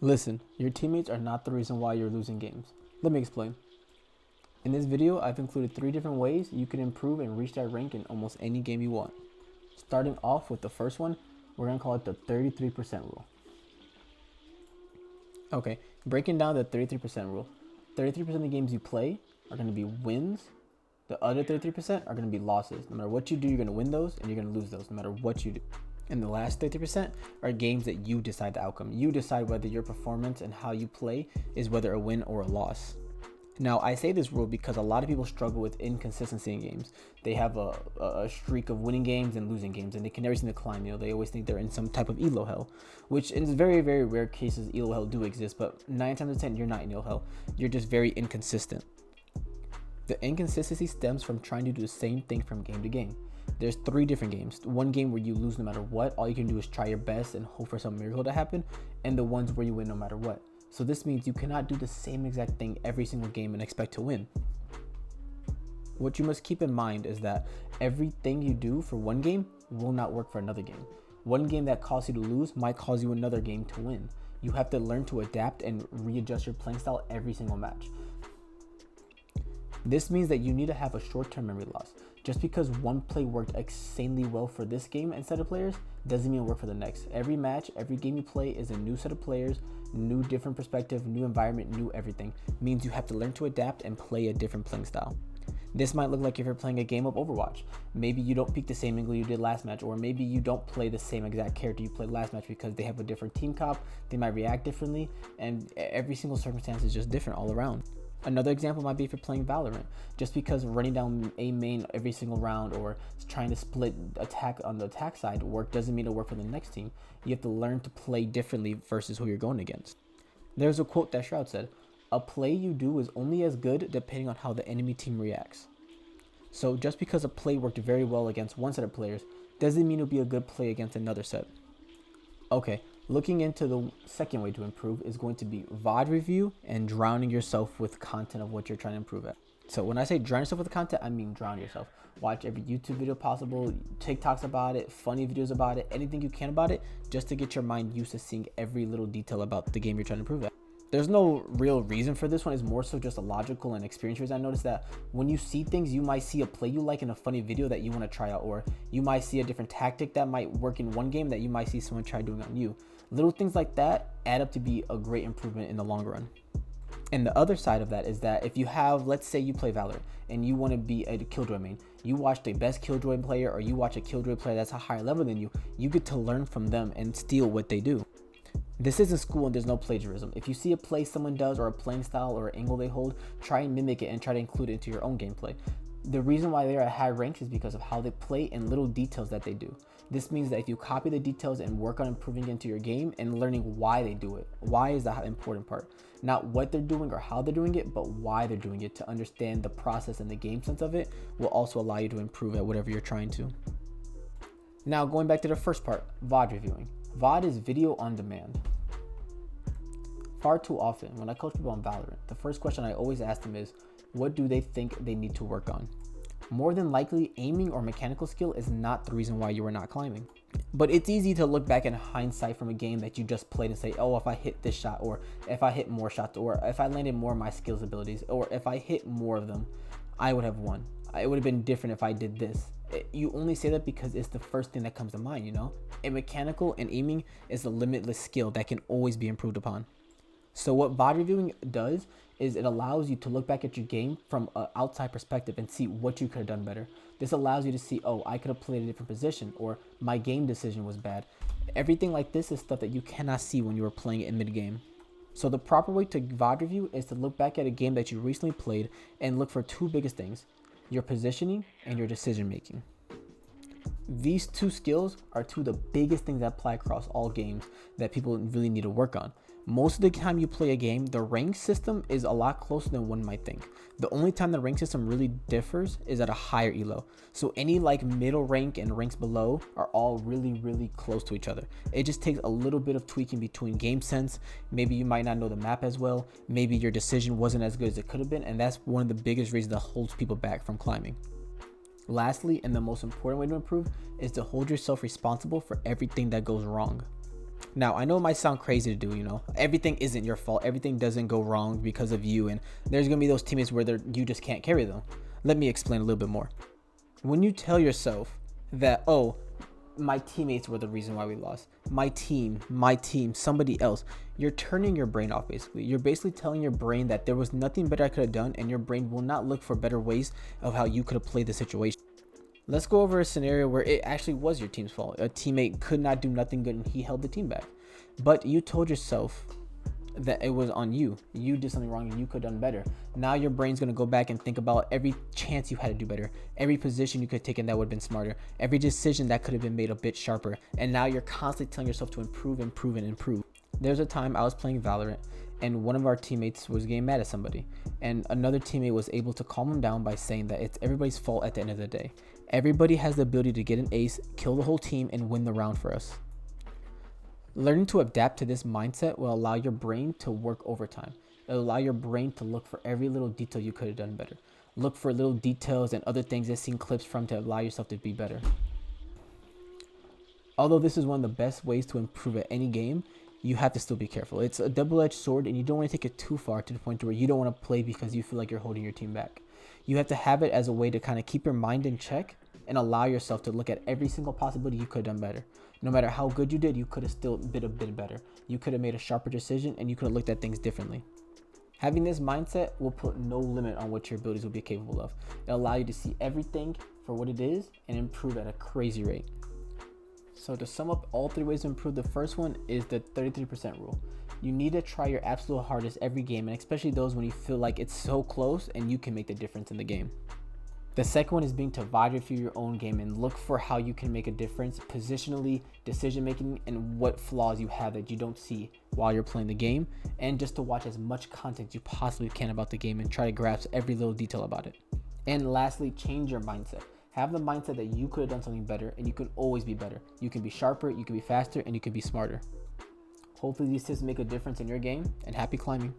Listen, your teammates are not the reason why you're losing games. Let me explain. In this video, I've included 3 different ways you can improve and reach that rank in almost any game you want. Starting off with the first one, we're going to call it the 33% rule. Okay, breaking down the 33% rule. 33% of the games you play are going to be wins. The other 33% are going to be losses. No matter what you do, you're going to win those and you're going to lose those no matter what you do. And the last 30% are games that you decide the outcome. You decide whether your performance and how you play is whether a win or a loss. Now, I say this rule because a lot of people struggle with inconsistency in games. They have a streak of winning games and losing games, and they can never seem to climb. They always think they're in some type of elo hell, which in very, very rare cases, elo hell do exist, but 9 times out of 10, you're not in elo hell. You're just very inconsistent. The inconsistency stems from trying to do the same thing from game to game. There's 3 different games. One game where you lose no matter what. All you can do is try your best and hope for some miracle to happen. And the ones where you win no matter what. So this means you cannot do the same exact thing every single game and expect to win. What you must keep in mind is that everything you do for one game will not work for another game. One game that caused you to lose might cause you another game to win. You have to learn to adapt and readjust your playing style every single match. This means that you need to have a short-term memory loss. Just because one play worked insanely well for this game and set of players doesn't mean it'll work for the next. Every match, every game you play is a new set of players, new different perspective, new environment, new everything. Means you have to learn to adapt and play a different playing style. This might look like if you're playing a game of Overwatch. Maybe you don't pick the same angle you did last match, or maybe you don't play the same exact character you played last match because they have a different team comp, they might react differently, and every single circumstance is just different all around. Another example might be if you're playing Valorant. Just because running down a main every single round or trying to split attack on the attack side work doesn't mean it'll work for the next team. You have to learn to play differently versus who you're going against. There's a quote that Shroud said, "A play you do is only as good depending on how the enemy team reacts." So just because a play worked very well against one set of players doesn't mean it'll be a good play against another set. Okay. Looking into the second way to improve is going to be VOD review and drowning yourself with content of what you're trying to improve at. So when I say drown yourself with content, I mean drown yourself. Watch every YouTube video possible, TikToks about it, funny videos about it, anything you can about it, just to get your mind used to seeing every little detail about the game you're trying to improve at. There's no real reason for this one. It's more so just a logical and experience reason. I noticed that when you see things, you might see a play you like in a funny video that you want to try out, or you might see a different tactic that might work in one game that you might see someone try doing on you. Little things like that add up to be a great improvement in the long run. And the other side of that is that if you have, let's say you play Valorant and you want to be a Killjoy main, you watch the best Killjoy player or you watch a Killjoy player that's a higher level than you get to learn from them and steal what they do. This isn't school and there's no plagiarism. If you see a play someone does or a playing style or an angle they hold, try and mimic it and try to include it into your own gameplay. The reason why they're at high ranks is because of how they play and little details that they do. This means that if you copy the details and work on improving into your game and learning why they do it, why is the important part? Not what they're doing or how they're doing it, but why they're doing it. To understand the process and the game sense of it will also allow you to improve at whatever you're trying to. Now going back to the first part, VOD reviewing. VOD is video on demand. Far too often, when I coach people on Valorant, the first question I always ask them is, what do they think they need to work on? More than likely, aiming or mechanical skill is not the reason why you are not climbing. But it's easy to look back in hindsight from a game that you just played and say, oh, if I hit this shot, or if I hit more shots, or if I landed more of my skills abilities, or if I hit more of them, I would have won. It would have been different if I did this. You only say that because it's the first thing that comes to mind, And mechanical and aiming is a limitless skill that can always be improved upon. So what VOD reviewing does is it allows you to look back at your game from an outside perspective and see what you could have done better. This allows you to see, oh, I could have played a different position, or my game decision was bad. Everything like this is stuff that you cannot see when you are playing it in mid-game. So the proper way to VOD review is to look back at a game that you recently played and look for 2 biggest things: your positioning and your decision making. These 2 skills are 2 of the biggest things that apply across all games that people really need to work on. Most of the time you play a game, the rank system is a lot closer than one might think. The only time the rank system really differs is at a higher elo. So any middle rank and ranks below are all really, really close to each other. It just takes a little bit of tweaking between game sense. Maybe you might not know the map as well. Maybe your decision wasn't as good as it could have been. And that's one of the biggest reasons that holds people back from climbing. Lastly, and the most important way to improve is to hold yourself responsible for everything that goes wrong. Now, I know it might sound crazy to do, everything isn't your fault. Everything doesn't go wrong because of you. And there's going to be those teammates where you just can't carry them. Let me explain a little bit more. When you tell yourself that, oh, my teammates were the reason why we lost, my team, somebody else, you're turning your brain off basically. You're basically telling your brain that there was nothing better I could have done, and your brain will not look for better ways of how you could have played the situation. Let's go over a scenario where it actually was your team's fault. A teammate could not do nothing good and he held the team back. But you told yourself that it was on you. You did something wrong and you could have done better. Now your brain's going to go back and think about every chance you had to do better, every position you could have taken that would have been smarter, every decision that could have been made a bit sharper. And now you're constantly telling yourself to improve. There's a time I was playing Valorant and one of our teammates was getting mad at somebody, and another teammate was able to calm him down by saying that it's everybody's fault at the end of the day. Everybody has the ability to get an ace, kill the whole team, and win the round for us. Learning to adapt to this mindset will allow your brain to work overtime. It'll allow your brain to look for every little detail you could have done better. Look for little details and other things you've seen clips from to allow yourself to be better. Although this is one of the best ways to improve at any game, you have to still be careful. It's a double-edged sword, and you don't want to take it too far to the point where you don't want to play because you feel like you're holding your team back. You have to have it as a way to kind of keep your mind in check and allow yourself to look at every single possibility you could have done better. No matter how good you did, you could have still been a bit better. You could have made a sharper decision, and you could have looked at things differently. Having this mindset will put no limit on what your abilities will be capable of. It'll allow you to see everything for what it is and improve at a crazy rate. So to sum up all 3 ways to improve, the first one is the 33% rule. You need to try your absolute hardest every game, and especially those when you feel like it's so close and you can make the difference in the game. The second one is being to vibe through your own game and look for how you can make a difference positionally, decision making, and what flaws you have that you don't see while you're playing the game, and just to watch as much content you possibly can about the game and try to grasp every little detail about it. And lastly, change your mindset. Have the mindset that you could have done something better, and you can always be better. You can be sharper, you can be faster, and you can be smarter. Hopefully these tips make a difference in your game, and happy climbing.